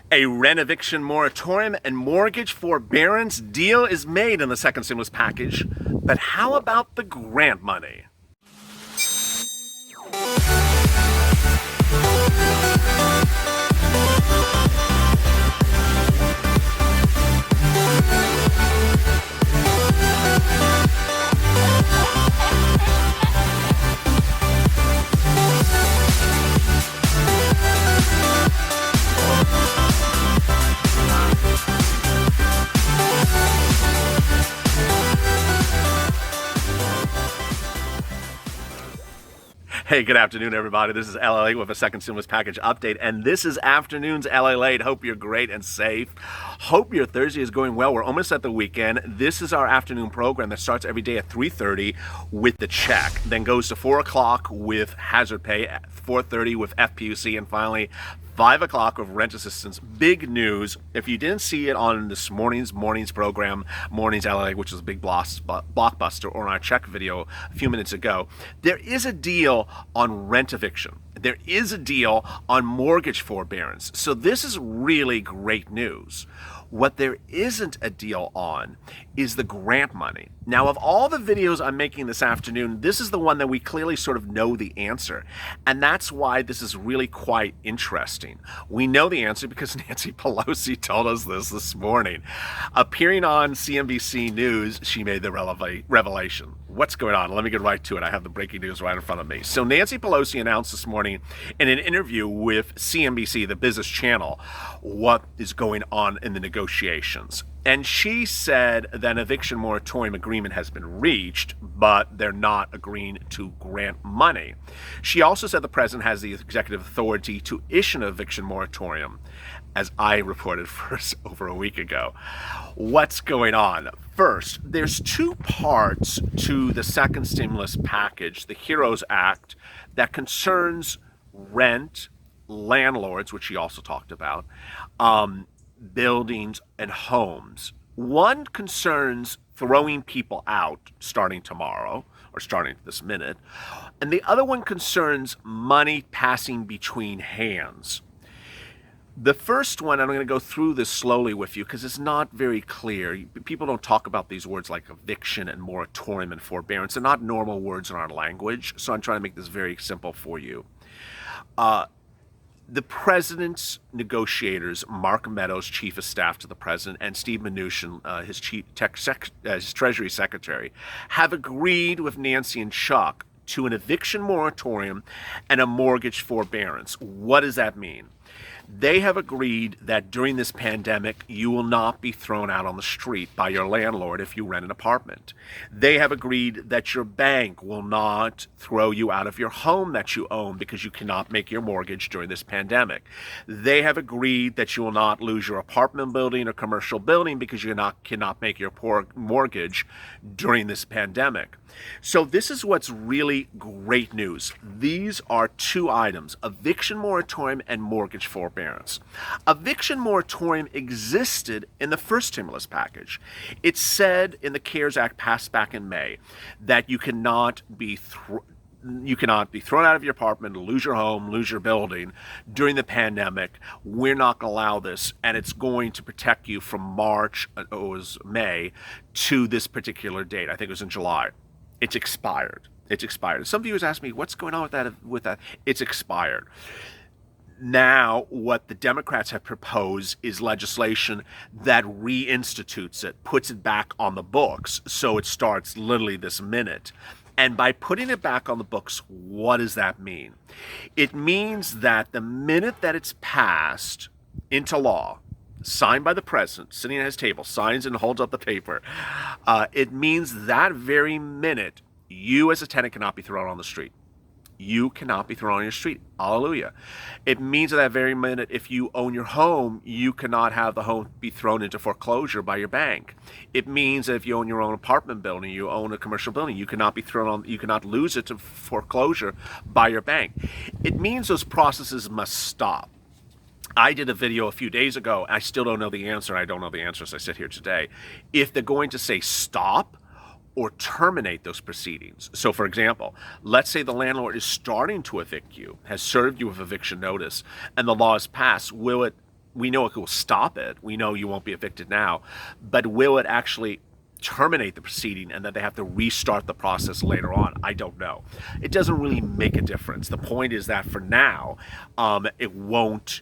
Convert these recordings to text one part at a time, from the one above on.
A rent eviction moratorium and mortgage forbearance deal is made in the second stimulus package, but how about the grant money? Hey, good afternoon, everybody. This is LALATE with a second stimulus package update, and this is afternoon's LALATE. Hope you're great and safe. Hope your Thursday is going well. We're almost at the weekend. This is our afternoon program that starts every day at 3:30 with the check, then goes to 4 o'clock with hazard pay, at 4:30 with FPUC, and finally 5 o'clock with rent assistance. Big news. If you didn't see it on this morning's program, Mornings LA, which is a big blockbuster, or on our check video a few minutes ago, there is a deal on rent eviction. There is a deal on mortgage forbearance. So this is really great news. What there isn't a deal on is the grant money. Now, of all the videos I'm making this afternoon, this is the one that we clearly sort of know the answer. And that's why this is really quite interesting. We know the answer because Nancy Pelosi told us this morning. Appearing on CNBC News, she made the revelation. What's going on? Let me get right to it. I have the breaking news right in front of me. So Nancy Pelosi announced this morning in an interview with CNBC, the business channel, what is going on in the negotiations. And she said that an eviction moratorium agreement has been reached, but they're not agreeing to grant money. She also said the president has the executive authority to issue an eviction moratorium, as I reported over a week ago. What's going on? First, there's two parts to the second stimulus package, the HEROES Act, that concerns rent, landlords, which she also talked about, buildings and homes. One concerns throwing people out starting tomorrow or starting this minute, and the other one concerns money passing between hands. The first one, I'm going to go through this slowly with you because it's not very clear. People don't talk about these words like eviction and moratorium and forbearance. They're not normal words in our language, so I'm trying to make this very simple for you. The president's negotiators, Mark Meadows, chief of staff to the president, and Steve Mnuchin, his Treasury secretary, have agreed with Nancy and Chuck to an eviction moratorium and a mortgage forbearance. What does that mean? They have agreed that during this pandemic, you will not be thrown out on the street by your landlord if you rent an apartment. They have agreed that your bank will not throw you out of your home that you own because you cannot make your mortgage during this pandemic. They have agreed that you will not lose your apartment building or commercial building because you cannot make your mortgage during this pandemic. So this is what's really great news. These are two items: eviction moratorium and mortgage forbearance. Eviction moratorium existed in the first stimulus package. It said in the CARES Act passed back in May that you cannot be thrown out of your apartment, lose your home, lose your building during the pandemic. We're not going to allow this, and it's going to protect you from March, it was May, to this particular date. I think it was in July. It's expired. It's expired. Some viewers ask me, what's going on with that? It's expired. Now, what the Democrats have proposed is legislation that reinstitutes it, puts it back on the books, so it starts literally this minute. And by putting it back on the books, what does that mean? It means that the minute that it's passed into law, signed by the president, sitting at his table, signs and holds up the paper, it means that very minute, you as a tenant cannot be thrown on the street. You cannot be thrown on your street. Hallelujah. It means that very minute, if you own your home, you cannot have the home be thrown into foreclosure by your bank. It means that if you own your own apartment building, you own a commercial building, you cannot be thrown on, you cannot lose it to foreclosure by your bank. It means those processes must stop. I did a video a few days ago. I still don't know the answer. I don't know the answer as I sit here today. If they're going to say stop or terminate those proceedings. So for example, let's say the landlord is starting to evict you, has served you with eviction notice, and the law is passed. Will we know it will stop it. We know you won't be evicted now, but will it actually terminate the proceeding and that they have to restart the process later on? I don't know. It doesn't really make a difference. The point is that for now, it won't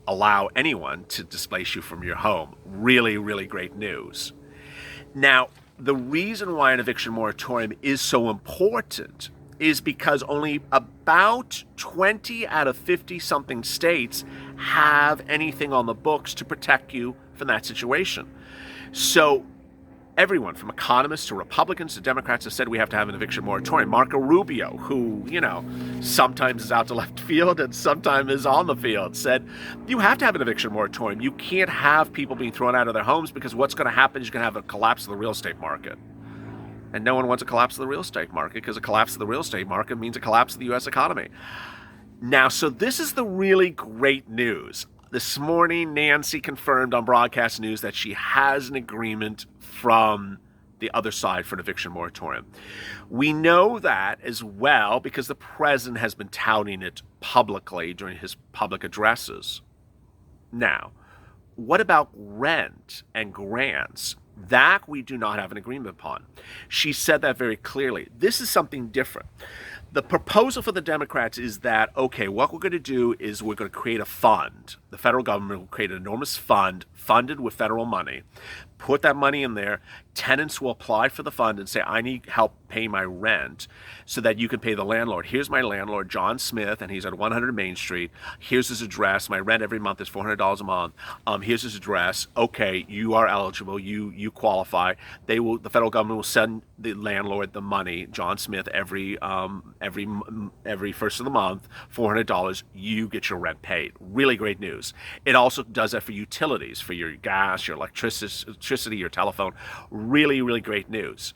allow anyone to displace you from your home. Really, really great news. Now, the reason why an eviction moratorium is so important is because only about 20 out of 50-something states have anything on the books to protect you from that situation. So everyone from economists to Republicans to Democrats have said we have to have an eviction moratorium. Marco Rubio, who, sometimes is out to left field and sometimes is on the field, said you have to have an eviction moratorium. You can't have people being thrown out of their homes because what's going to happen is you're going to have a collapse of the real estate market. And no one wants a collapse of the real estate market because a collapse of the real estate market means a collapse of the U.S. economy. Now, so this is the really great news. This morning, Nancy confirmed on broadcast news that she has an agreement from the other side for an eviction moratorium. We know that as well because the president has been touting it publicly during his public addresses. Now, what about rent and grants? That we do not have an agreement upon. She said that very clearly. This is something different. The proposal for the Democrats is that, okay, what we're going to do is we're going to create a fund. The federal government will create an enormous fund funded with federal money, put that money in there. Tenants will apply for the fund and say, I need help pay my rent so that you can pay the landlord. Here's my landlord, John Smith, and he's at 100 Main Street. Here's his address. My rent every month is $400 a month. Here's his address. Okay, you are eligible. You qualify. The federal government will send the landlord the money, John Smith, every first of the month, $400. You get your rent paid. Really great news. It also does that for utilities, for your gas, your electricity, your telephone. Really, really great news.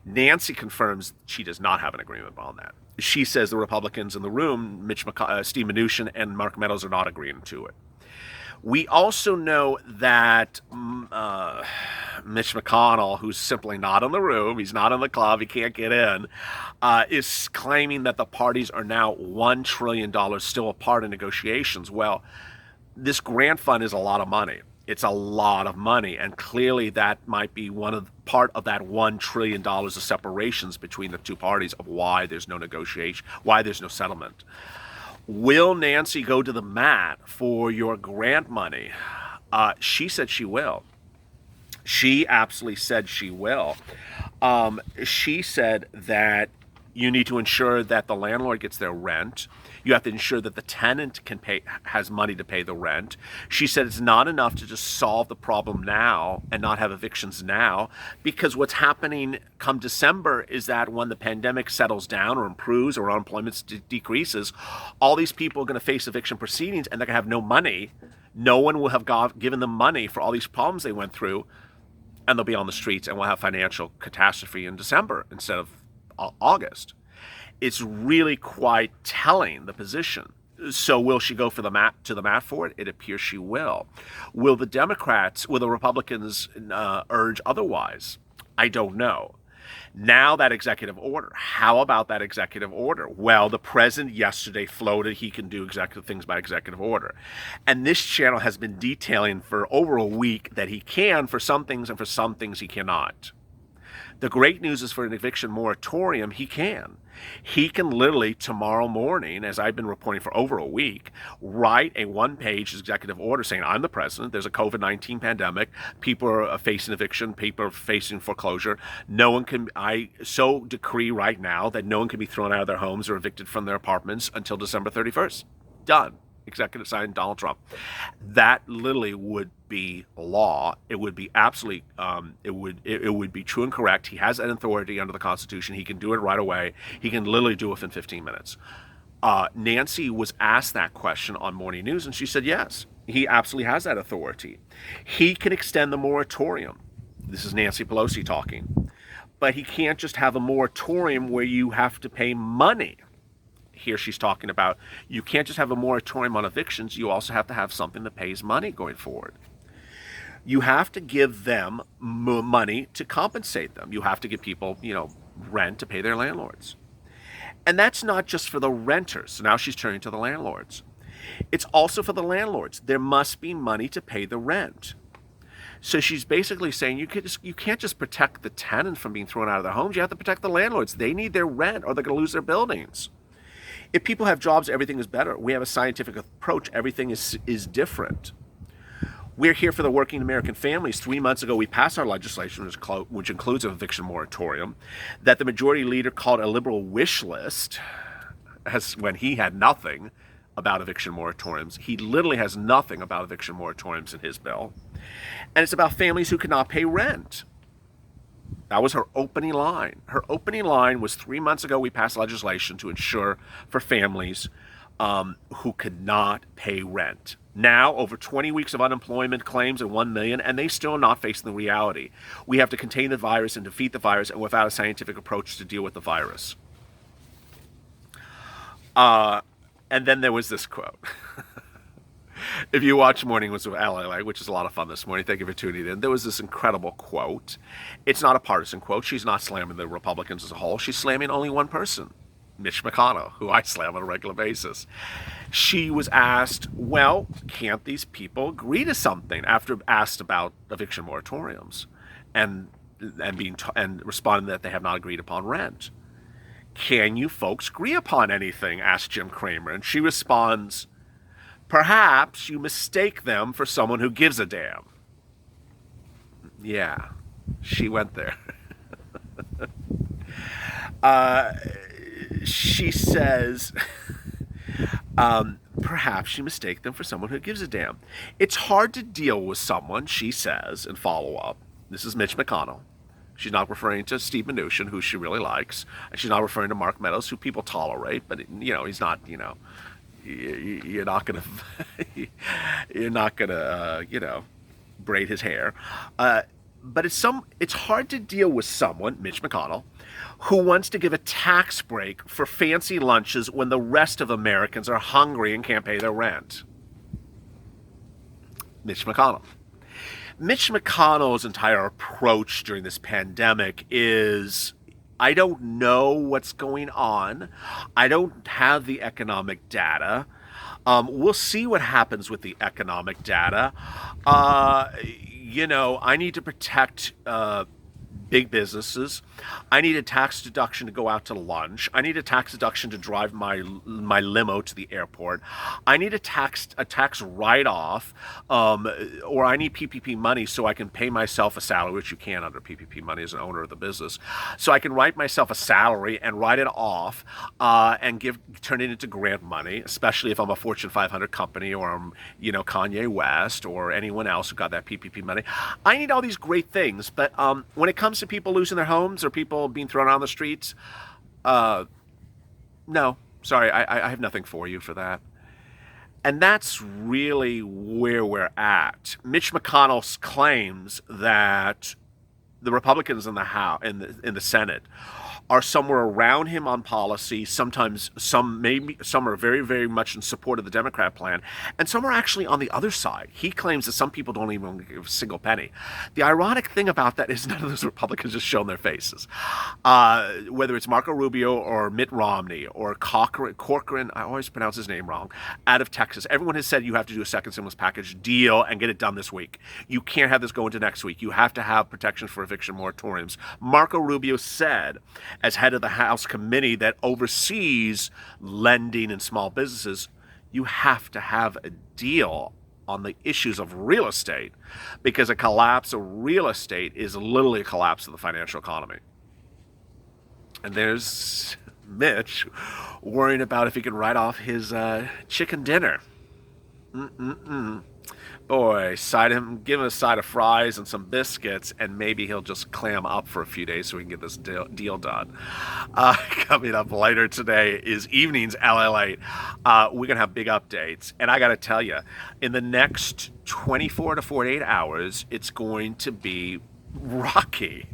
Nancy confirms she does not have an agreement on that. She says the Republicans in the room, Steve Mnuchin and Mark Meadows, are not agreeing to it. We also know that Mitch McConnell, who's simply not in the room, he's not in the club, he can't get in, is claiming that the parties are now $1 trillion still apart in negotiations. Well, this grant fund is a lot of money. It's a lot of money, and clearly that might be part of that $1 trillion of separations between the two parties of why there's no negotiation, why there's no settlement. Will Nancy go to the mat for your grant money? She said she will. She absolutely said she will. She said that you need to ensure that the landlord gets their rent. You have to ensure that the tenant has money to pay the rent. She said it's not enough to just solve the problem now and not have evictions now, because what's happening come December is that when the pandemic settles down or improves or unemployment decreases, all these people are going to face eviction proceedings and they're going to have no money. No one will have given them money for all these problems they went through, and they'll be on the streets, and we'll have financial catastrophe in December instead of August. It's really quite telling, the position. So will she go to the mat for it? It appears she will. Will the Republicans urge otherwise? I don't know. Now that executive order. How about that executive order? Well, the president yesterday floated he can do executive things by executive order. And this channel has been detailing for over a week that he can for some things and for some things he cannot. The great news is for an eviction moratorium, he can. He can literally tomorrow morning, as I've been reporting for over a week, write a one-page executive order saying, I'm the president, there's a COVID-19 pandemic, people are facing eviction, people are facing foreclosure. I so decree right now that no one can be thrown out of their homes or evicted from their apartments until December 31st. Done. Executive signed Donald Trump. That literally would be law. It would be absolutely, it would be true and correct. He has that authority under the Constitution. He can do it right away. He can literally do it within 15 minutes. Nancy was asked that question on Morning News, and she said yes, he absolutely has that authority. He can extend the moratorium. This is Nancy Pelosi talking. But he can't just have a moratorium where you have to pay money. Here she's talking about you can't just have a moratorium on evictions. You also have to have something that pays money going forward. You have to give them money to compensate them. You have to give people, rent to pay their landlords. And that's not just for the renters. So now she's turning to the landlords. It's also for the landlords. There must be money to pay the rent. So she's basically saying you can't just protect the tenant from being thrown out of their homes. You have to protect the landlords. They need their rent or they're going to lose their buildings. If people have jobs, everything is better. We have a scientific approach. Everything is different. We're here for the working American families. 3 months ago, we passed our legislation, which includes an eviction moratorium, that the majority leader called a liberal wish list, when he had nothing about eviction moratoriums. He literally has nothing about eviction moratoriums in his bill. And it's about families who cannot pay rent. That was her opening line. Her opening line was 3 months ago, we passed legislation to ensure for families who could not pay rent. Now, over 20 weeks of unemployment claims and 1 million, and they still are not facing the reality. We have to contain the virus and defeat the virus, and without a scientific approach to deal with the virus. And then there was this quote. If you watch Morning with LALATE, which is a lot of fun this morning, thank you for tuning in. There was this incredible quote. It's not a partisan quote. She's not slamming the Republicans as a whole. She's slamming only one person, Mitch McConnell, who I slam on a regular basis. She was asked, well, can't these people agree to something, after asked about eviction moratoriums and responding that they have not agreed upon rent. Can you folks agree upon anything? Asked Jim Cramer. And she responds, perhaps you mistake them for someone who gives a damn. Yeah, she went there. She says, perhaps you mistake them for someone who gives a damn. It's hard to deal with someone, she says, in follow-up. This is Mitch McConnell. She's not referring to Steve Mnuchin, who she really likes. And she's not referring to Mark Meadows, who people tolerate, but, he's not, you're not going to, braid his hair. But it's hard to deal with someone, Mitch McConnell, who wants to give a tax break for fancy lunches when the rest of Americans are hungry and can't pay their rent. Mitch McConnell. Mitch McConnell's entire approach during this pandemic is, I don't know what's going on. I don't have the economic data. We'll see what happens with the economic data. I need to protect big businesses. I need a tax deduction to go out to lunch. I need a tax deduction to drive my limo to the airport. I need a tax write-off, or I need PPP money so I can pay myself a salary, which you can under PPP money as an owner of the business. So I can write myself a salary and write it off and turn it into grant money, especially if I'm a Fortune 500 company or I'm, Kanye West or anyone else who got that PPP money. I need all these great things, but when it comes to people losing their homes or people being thrown out on the streets, no, sorry, I have nothing for you for that. And that's really where we're at. Mitch McConnell claims that the Republicans in the House, in the Senate, are somewhere around him on policy. Sometimes some are very, very much in support of the Democrat plan, and some are actually on the other side. He claims that some people don't even give a single penny. The ironic thing about that is none of those Republicans just shown their faces. Whether it's Marco Rubio or Mitt Romney or Corcoran, I always pronounce his name wrong, out of Texas, everyone has said you have to do a second stimulus package deal and get it done this week. You can't have this go into next week. You have to have protections for eviction moratoriums. Marco Rubio said, as head of the House committee that oversees lending in small businesses, you have to have a deal on the issues of real estate, because a collapse of real estate is literally a collapse of the financial economy. And there's Mitch worrying about if he can write off his chicken dinner. Boy, give him a side of fries and some biscuits, and maybe he'll just clam up for a few days so we can get this deal done. Coming up later today is evening's LALATE. We're going to have big updates. And I got to tell you, in the next 24 to 48 hours, it's going to be rocky.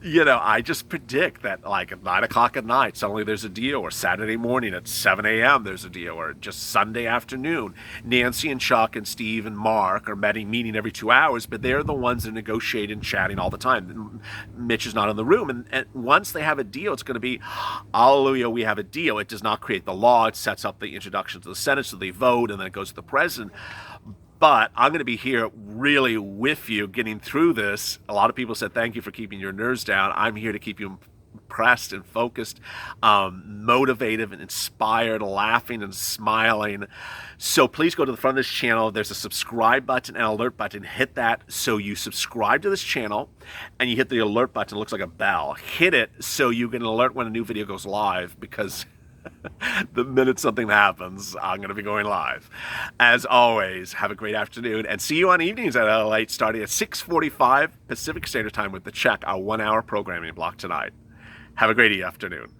I just predict that like at 9 o'clock at night, suddenly there's a deal, or Saturday morning at 7 a.m. there's a deal, or just Sunday afternoon. Nancy and Chuck and Steve and Mark are meeting every 2 hours, but they're the ones that negotiate and chatting all the time. Mitch is not in the room. And once they have a deal, it's going to be, hallelujah, we have a deal. It does not create the law. It sets up the introduction to the Senate, so they vote, and then it goes to the president. But I'm going to be here really with you getting through this. A lot of people said, thank you for keeping your nerves down. I'm here to keep you impressed and focused, motivated and inspired, laughing and smiling. So please go to the front of this channel. There's a subscribe button and alert button. Hit that so you subscribe to this channel, and you hit the alert button. It looks like a bell. Hit it so you get an alert when a new video goes live, because the minute something happens, I'm going to be going live. As always, have a great afternoon, and see you on evenings at LALATE starting at 6:45 Pacific Standard Time with The Check, our 1-hour programming block tonight. Have a great afternoon.